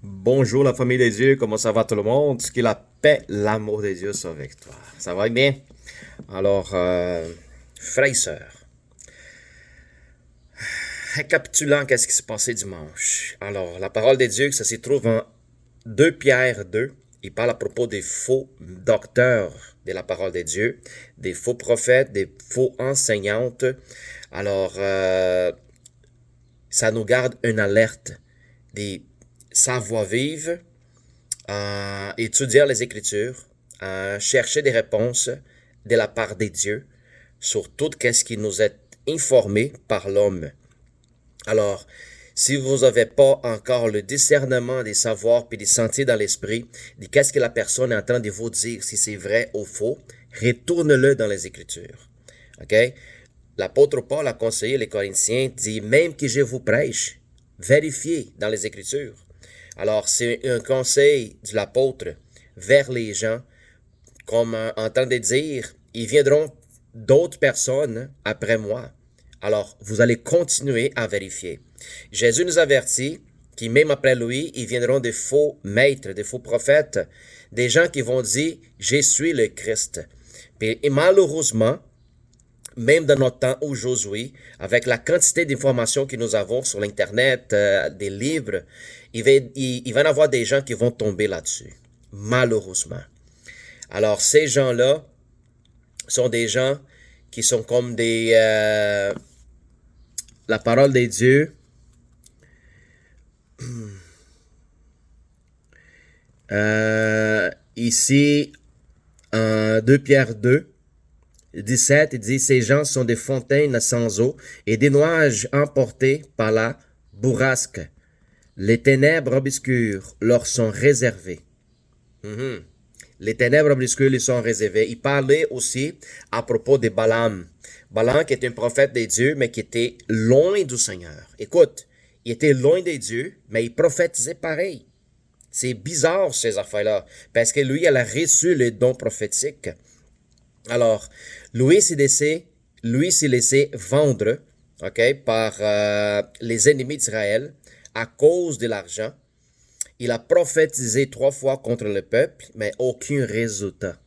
Bonjour la famille des dieux, comment ça va tout le monde? Que la paix, l'amour des dieux soit avec toi. Ça va bien? Alors, frères et sœurs, récapitulant qu'est-ce qui s'est passé dimanche. Alors, la parole des dieux, ça s'y trouve en 2 Pierre 2. Il parle à propos des faux docteurs de la parole des dieux, des faux prophètes, des faux enseignantes. Alors, ça nous garde une alerte des savoir-vivre, à étudier les Écritures, à chercher des réponses de la part des dieux sur tout ce qui nous est informé par l'homme. Alors, si vous n'avez pas encore le discernement des savoirs puis des sentiers dans l'esprit, de qu'est-ce que la personne est en train de vous dire, si c'est vrai ou faux, retourne-le dans les Écritures. OK? L'apôtre Paul a conseillé les Corinthiens, dit, même que je vous prêche, vérifiez dans les Écritures. Alors, c'est un conseil de l'apôtre vers les gens, comme en train de dire, ils viendront d'autres personnes après moi. Alors, vous allez continuer à vérifier. Jésus nous avertit que même après lui, ils viendront des faux maîtres, des faux prophètes, des gens qui vont dire, je suis le Christ. Et malheureusement, même dans notre temps aujourd'hui, avec la quantité d'informations que nous avons sur l'Internet, des livres, il va y avoir des gens qui vont tomber là-dessus, malheureusement. Alors, ces gens-là sont des gens qui sont comme la parole des dieux. Ici, en 2 Pierre 2, 17, il dit, ces gens sont des fontaines sans eau et des nuages emportés par la bourrasque. Les ténèbres obscures leur sont réservées. Les ténèbres obscures lui sont réservées. Il parlait aussi à propos de Balaam. Balaam qui était un prophète des dieux, mais qui était loin du Seigneur. Écoute, il était loin des dieux, mais il prophétisait pareil. C'est bizarre ces affaires-là, parce que lui, il a reçu le don prophétique. Alors, lui s'est laissé vendre, par les ennemis d'Israël à cause de l'argent. Il a prophétisé 3 fois contre le peuple, mais aucun résultat.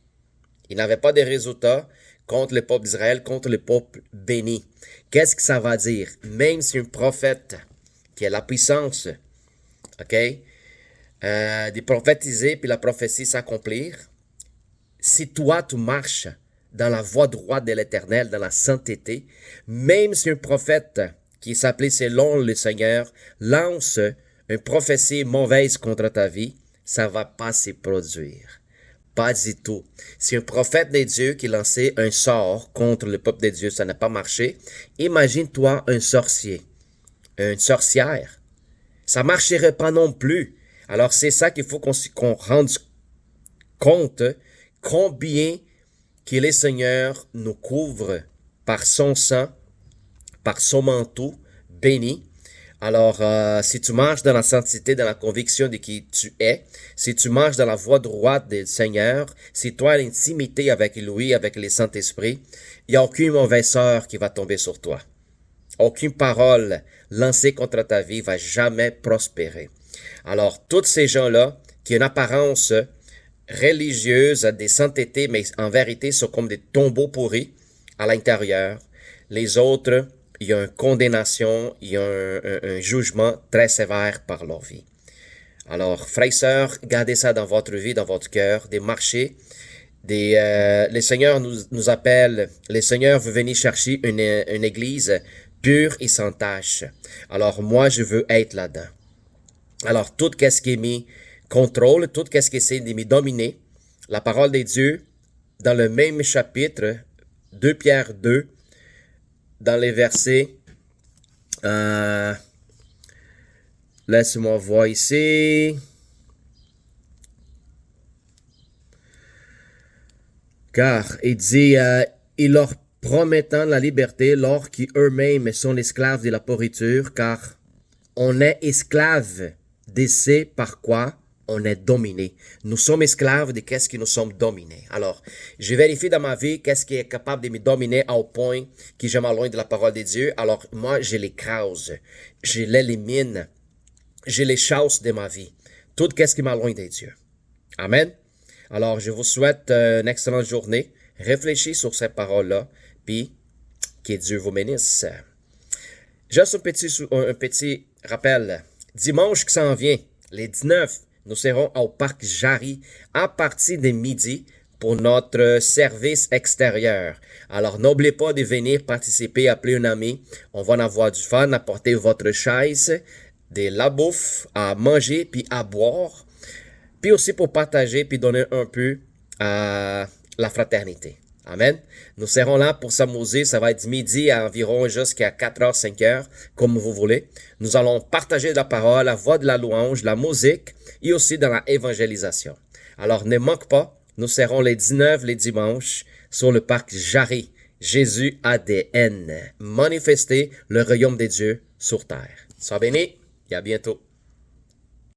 Il n'avait pas de résultat contre le peuple d'Israël, contre le peuple béni. Qu'est-ce que ça va dire? Même si un prophète qui a la puissance, de prophétiser puis la prophétie s'accomplir, si toi tu marches dans la voie droite de l'Éternel, dans la sainteté, même si un prophète qui s'appelait selon le Seigneur lance une prophétie mauvaise contre ta vie, ça va pas se produire. Pas du tout. Si un prophète de Dieu qui lançait un sort contre le peuple de Dieu, ça n'a pas marché, imagine-toi un sorcier, une sorcière. Ça marcherait pas non plus. Alors c'est ça qu'il faut qu'on rende compte, combien que le Seigneur nous couvre par son sang, par son manteau béni. Alors, si tu marches dans la sainteté, dans la conviction de qui tu es, si tu marches dans la voie droite du Seigneur, si tu as l'intimité avec lui, avec le Saint-Esprit, il n'y a aucune mauvaise sort qui va tomber sur toi. Aucune parole lancée contre ta vie va jamais prospérer. Alors, tous ces gens-là, qui ont une apparence religieuse, des saintetés, mais en vérité sont comme des tombeaux pourris à l'intérieur, les autres, il y a une condamnation, il y a un jugement très sévère par leur vie. Alors, frères et sœurs, gardez ça dans votre vie, dans votre cœur, des marchés. Le Seigneur nous appelle, le Seigneur veut venir chercher une église pure et sans tache. Alors, moi, je veux être là-dedans. Alors, tout ce qui est mis contrôle, tout ce qui essaie de me dominer, la parole de Dieu, dans le même chapitre, 2 Pierre 2, dans les versets, laisse-moi voir ici, car il dit, il leur promettant la liberté, lors qu'eux-mêmes sont esclaves de la pourriture, car on est esclave de ce par quoi on est dominé. Nous sommes esclaves de qu'est-ce que nous sommes dominés. Alors, je vérifie dans ma vie qu'est-ce qui est capable de me dominer au point que je m'éloigne de la parole de Dieu. Alors, moi, je l'écrase, je l'élimine, je les chasse de ma vie. tout ce qui m'éloigne de Dieu. Amen. Alors, je vous souhaite une excellente journée. Réfléchissez sur ces paroles-là, puis que Dieu vous bénisse. Juste un petit rappel. Dimanche qui s'en vient, les 19, nous serons au parc Jarry à partir de midi pour notre service extérieur. Alors, n'oubliez pas de venir participer, appeler un ami. On va en avoir du fun, apporter votre chaise, de la bouffe à manger puis à boire. Puis aussi pour partager puis donner un peu à la fraternité. Amen. Nous serons là pour s'amuser. Ça va être midi à environ jusqu'à 4h, 5h, comme vous voulez. Nous allons partager la parole, la voix de la louange, la musique et aussi dans la évangélisation. Alors, ne manque pas, nous serons les 19 les dimanches sur le parc Jarry. Jésus ADN. Manifester le royaume des dieux sur terre. Sois béni et à bientôt.